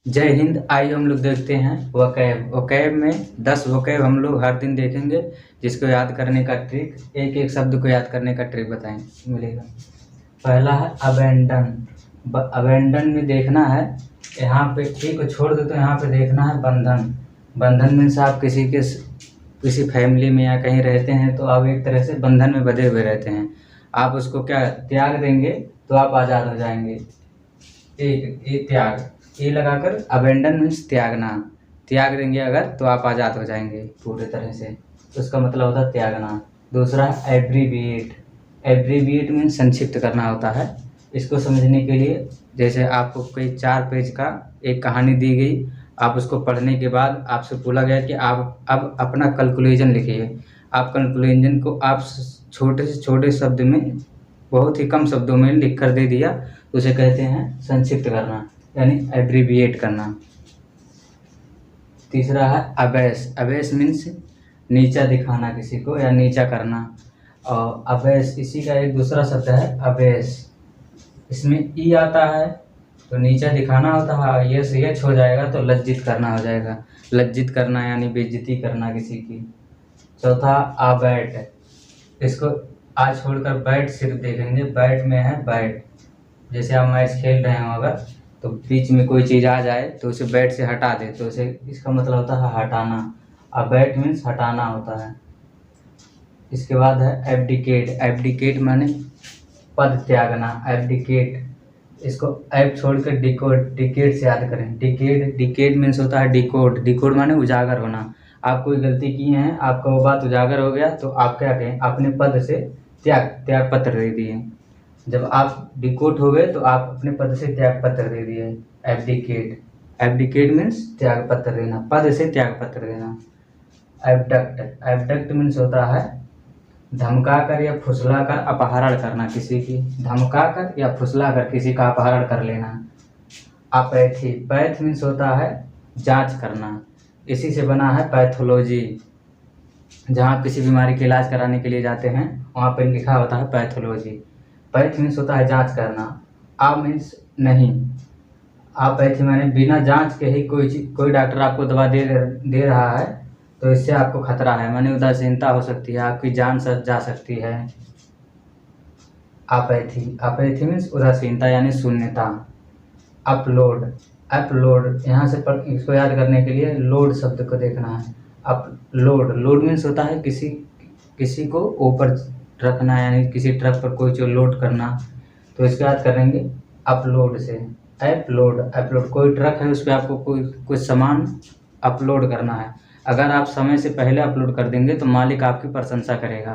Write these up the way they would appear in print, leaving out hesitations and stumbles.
जय हिंद। आइए हम लोग देखते हैं वोकैब। वोकैब में 10 वोकैब हम लोग हर दिन देखेंगे, जिसको याद करने का ट्रिक, एक एक शब्द को याद करने का ट्रिक बताएं मिलेगा। पहला है अबेंडन। अबेंडन में देखना है, यहाँ पे ए को छोड़ दो तो यहाँ पे देखना है बंधन। बंधन मीन्स आप किसी फैमिली में या कहीं रहते हैं तो आप एक तरह से बंधन में बंधे हुए रहते हैं। आप उसको क्या त्याग देंगे तो आप आज़ाद हो जाएंगे। एक ये त्याग, ये लगाकर अबेंडन मीन्स त्यागना। त्याग देंगे अगर तो आप आज़ाद हो जाएंगे पूरे तरह से, तो उसका मतलब होता है त्यागना। दूसरा है एब्रीविएट। एब्रीविएट मीन्स संक्षिप्त करना होता है। इसको समझने के लिए जैसे आपको कोई 4 पेज का एक कहानी दी गई, आप उसको पढ़ने के बाद आपसे बोला गया कि आप अब अपना कंक्लूजन लिखिए। आप कंक्लूजन को आप छोटे से छोटे शब्द में, बहुत ही कम शब्दों में लिख कर दे दिया, तो उसे कहते हैं संक्षिप्त करना, यानी एब्रीविएट करना। तीसरा है अबैस। अबैस मीन्स नीचा दिखाना किसी को या नीचा करना। और अबैस इसी का एक दूसरा शब्द है अबैस। इसमें ई आता है तो नीचा दिखाना होता है, यस यच हो जाएगा तो लज्जित करना हो जाएगा। लज्जित करना यानी बेइज्जती करना किसी की। चौथा अबैट। इसको आज छोड़कर बैट सिर्फ देखेंगे। बैट में है बैट, जैसे आप मैच खेल रहे हो अगर, तो बीच में कोई चीज़ आ जाए तो उसे बैट से हटा दे तो उसे, इसका मतलब होता है हटाना। अबैट मीन्स हटाना होता है। इसके बाद है एब्डिकेट। एब्डिकेट माने पद त्यागना। एब्डिकेट, इसको ऐप छोड़कर डिकोड, डिकेट से याद करें। डिकेड, डिकेड मीन्स होता है डिकोड। डिकोड माने उजागर होना। आप कोई गलती किए हैं, आपका वो बात उजागर हो गया तो आप क्या कहें, अपने पद से त्याग पत्र दे दिए। जब आप डिकोट हो गए तो आप अपने पद से त्याग पत्र दे दिए। एब्डिकेट। एब्डिकेट मीन्स त्याग पत्र देना, पद से त्याग पत्र देना। एबडक्ट। एबडक्ट मीन्स होता है धमकाकर या फुसलाकर अपहरण करना किसी की। धमकाकर या फुसलाकर किसी का अपहरण कर लेना। अपैथी। पैथ मीन्स होता है जांच करना, इसी से बना है पैथोलॉजी। जहाँ आप किसी बीमारी का इलाज कराने के लिए जाते हैं वहाँ पर लिखा होता है पैथोलॉजी। पैथ मीन्स होता है जांच करना। आ मीन्स नहीं। अपैथी माने बिना जांच के ही कोई डॉक्टर आपको दवा दे रहा है तो इससे आपको खतरा है, माने उदासीनता हो सकती है, आपकी जान जा सकती है। अपैथी। अपैथी मीन्स उदासीनता यानी शून्यता। अपलोड। अपलोड, यहाँ से इसको याद करने के लिए लोड शब्द को देखना है। अपलोड। लोड मीन्स होता है किसी को ऊपर रखना, यानी किसी ट्रक पर कोई चीज लोड करना, तो इसको याद करेंगे अपलोड से। अपलोड। अपलोड, कोई ट्रक है उस पर आपको कुछ सामान अपलोड करना है। अगर आप समय से पहले अपलोड कर देंगे तो मालिक आपकी प्रशंसा करेगा।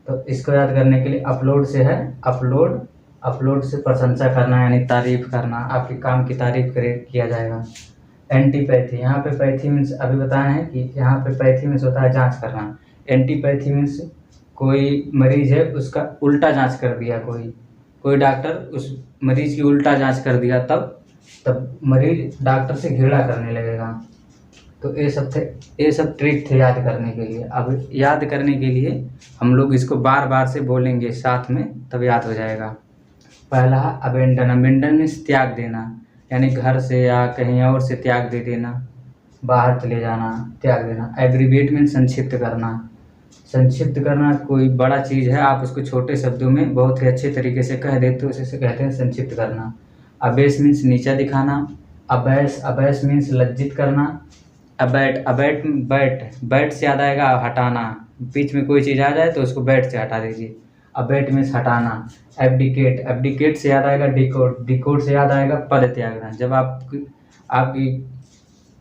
तो इसको याद करने के लिए अपलोड से है अपलोड। अपलोड से प्रशंसा करना यानी तारीफ करना, आपके काम की तारीफ किया जाएगा। एंटीपैथी। यहाँ पे पैथी मीन्स अभी बताए हैं कि यहाँ पे पैथी मीन्स होता है जांच करना। एंटीपैथी मीन्स कोई मरीज है उसका उल्टा जांच कर दिया, कोई डॉक्टर उस मरीज की उल्टा जांच कर दिया, तब मरीज डॉक्टर से घृणा करने लगेगा। तो ये सब ट्रिक थे याद करने के लिए। अब याद करने के लिए हम लोग इसको बार बार से बोलेंगे साथ में, तब याद हो जाएगा। पहला है अबेंडन। अबेंडन मीन्स त्याग देना, यानी घर से या कहीं और से त्याग दे देना, बाहर चले जाना, त्याग देना। एब्रीविएट मीन्स संक्षिप्त करना। संक्षिप्त करना कोई बड़ा चीज़ है, आप उसको छोटे शब्दों में बहुत ही अच्छे तरीके से कह देते हो, उसे कहते हैं संक्षिप्त करना। अबेस मीन्स नीचा दिखाना। अबैस मीन्स लज्जित करना। अबैट। बैट से याद आएगा हटाना, बीच में कोई चीज़ आ जाए तो उसको बैट से हटा दीजिए। अबैट मीन्स हटाना। एब्डिकेट। एब्डिकेट से याद आएगा डिकोड। डिकोड से याद आएगा पद त्यागना। जब आपकी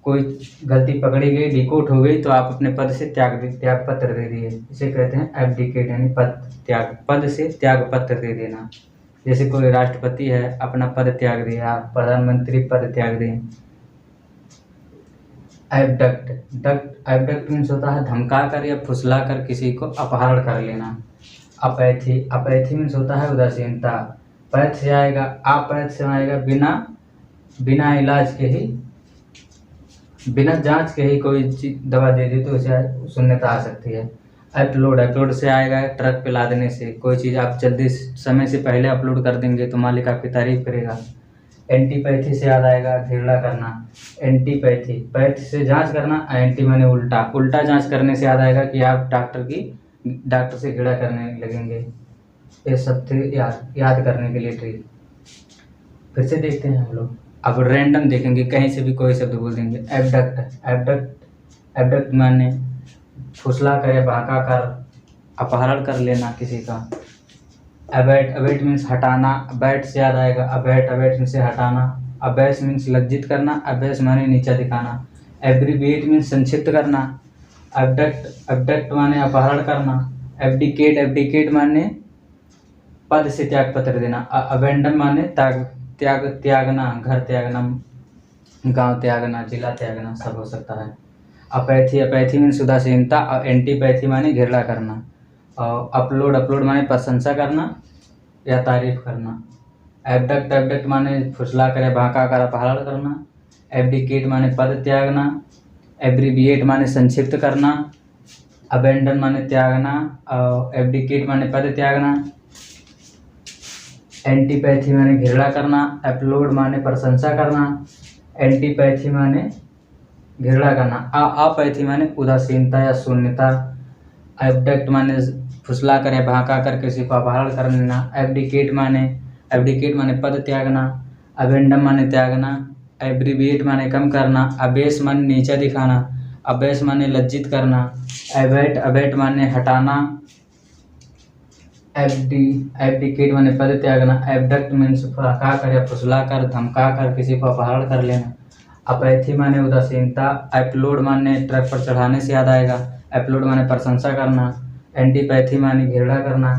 कोई गलती पकड़ी गई, डिकोट हो गई, तो आप अपने पद से त्याग पत्र दे दिए, इसे कहते हैं एब्डिकेट, यानी पद से त्याग पत्र दे देना। जैसे कोई राष्ट्रपति है, अपना पद त्याग दिया, प्रधानमंत्री पद त्याग दिए। एबडक्ट मीन्स होता है धमकाकर या फुसलाकर किसी को अपहरण कर लेना। अपैथी मीन्स होता है उदासीनता। पैथ से आएगा, अपैथ से आएगा बिना इलाज के ही, बिना जांच के ही कोई दवा दे दी तो उसे शून्यता आ सकती है। अपलोड से आएगा ट्रक पे लादने से, कोई चीज़ आप जल्दी समय से पहले अपलोड कर देंगे तो मालिक आपकी तारीफ करेगा। एंटीपैथी से याद आएगा घृणा करना। एंटीपैथी, पैथ से जांच करना, एंटी माने उल्टा, उल्टा जांच करने से याद आएगा कि आप डॉक्टर से घृणा करने लगेंगे। ये सब थे याद करने के लिए ट्रिक। फिर से देखते हैं हम लोग। अब रैंडम देखेंगे, कहीं से भी कोई शब्द बोल देंगे। एबडक्ट, एबडक्ट माने फुसला कर या बहका कर अपहरण कर लेना किसी का। अबैट, अबैट मीन्स हटाना, अबैट से याद आएगा अबैट, अबैट मीन्स हटाना। अबैस मीन्स लज्जित करना, अबैस माने नीचा दिखाना। एब्रीविएट मीन्स संक्षिप्त करना। अबडक्ट, अबडक्ट माने अपहरण करना। एब्डिकेट, एब्डिकेट माने पद से त्याग पत्र देना। अबेंडन माने त्यागना, घर त्यागना, गांव त्यागना, जिला त्यागना, सब हो सकता है। अपैथी, अपैथी मीन्स उदासीनता। और एंटीपैथी माने घृणा करना। और अपलोड, अपलोड माने प्रशंसा करना या तारीफ करना। एबडक्ट, एबडक्ट माने फुसला कर, बहका कर अपहरण करना। एब्डिकेट माने पद त्यागना। एब्रीविएट माने संक्षिप्त करना। अबेंडन माने त्यागना और एब्डिकेट माने पद त्यागना। एंटीपैथी माने घृणा करना। अपलोड माने प्रशंसा करना। एंटीपैथी माने घृणा करना। अपैथी माने उदासीनता या शून्यता। एबडक्ट माने फुसला कर या बहका कर किसी को अपहरण कर लेना। एब्डिकेट माने पद त्यागना। अबेंडम माने त्यागना। एब्रीविएट माने कम करना। अबेस माने नीचा दिखाना। अबेस माने लज्जित करना। अबैट माने हटाना। एब्डिकेट माने पद त्यागना। एबडक्ट मीन्स बहका कर या फुसला कर, धमका कर किसी को अपहरण कर लेना। अपैथी माने उदासीनता। अपलोड माने ट्रक पर चढ़ाने से याद आएगा। अपलोड माने प्रशंसा करना। एंटीपैथी माने घृणा करना।